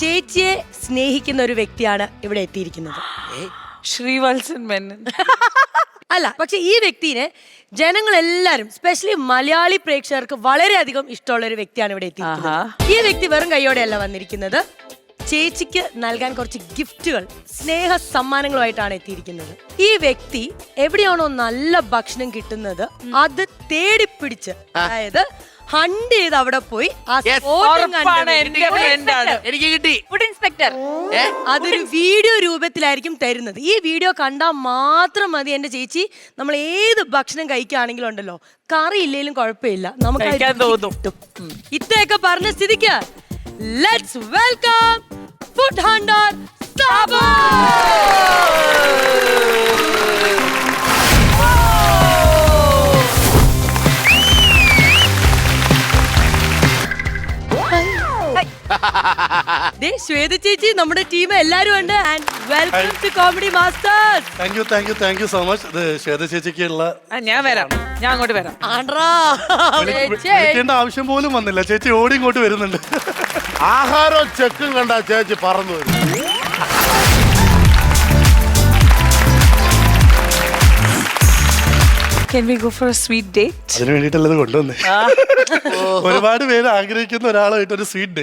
ചേച്ചിയെ സ്നേഹിക്കുന്ന ഒരു വ്യക്തിയാണ് ഇവിടെ എത്തിയിരിക്കുന്നത്. ശ്രീവത്സൻ മേനൻ. അല്ല, പക്ഷെ ഈ വ്യക്തിനെ ജനങ്ങളെല്ലാരും സ്പെഷ്യലി മലയാളി പ്രേക്ഷകർക്ക് വളരെയധികം ഇഷ്ടമുള്ള ഒരു വ്യക്തിയാണ് ഇവിടെ എത്തിയിരിക്കുന്നത്. ഈ വ്യക്തി വെറും കൈയോടെയല്ല വന്നിരിക്കുന്നത്. ചേച്ചിക്ക് നൽകാൻ കുറച്ച് ഗിഫ്റ്റുകൾ, സ്നേഹ സമ്മാനങ്ങളുമായിട്ടാണ് എത്തിയിരിക്കുന്നത്. ഈ വ്യക്തി എവിടെയാണോ നല്ല ഭക്ഷണം കിട്ടുന്നത് അത് തേടിപ്പിടിച്ച്, അതായത് ഹണ്ട് ചെയ്ത് അവിടെ പോയി എനിക്ക് കിട്ടി. Food inspector. അതൊരു വീഡിയോ രൂപത്തിലായിരിക്കും തരുന്നത്. ഈ വീഡിയോ കണ്ടാൽ മാത്രം മതി എന്റെ ചേച്ചി നമ്മൾ ഏത് ഭക്ഷണം കഴിക്കുകയാണെങ്കിലും ഉണ്ടല്ലോ, കറി ഇല്ലെങ്കിലും കുഴപ്പമില്ല, നമുക്ക് ഇത്രയൊക്കെ പറഞ്ഞ സ്ഥിതിക്ക് let's welcome food hunter Sabu. Shweta ചേച്ചി, നമ്മുടെ ടീം എല്ലാരും ഉണ്ട്. And welcome to Comedy Masters. Thank you so much. ഇത് ശ്വേത ചേച്ചിക്കുള്ള ഞാൻ വരാം, ഞാൻ അങ്ങോട്ട് വരാം. വിളിക്കേണ്ട ആവശ്യം പോലും വന്നില്ല, ചേച്ചി ഓടി ഇങ്ങോട്ട് വരുന്നുണ്ട്. ആഹാരവും ചെക്കും കണ്ട ചേച്ചി പറന്നു വരും. Can we go for a sweet date? അതിന് വേണ്ടിയിട്ടല്ലത് കൊണ്ടുവന്നേ. ഒരുപാട് പേര് ആഗ്രഹിക്കുന്ന ഒരാളായിട്ട് ഒരു സ്വീറ്റ് ഡേറ്റ്.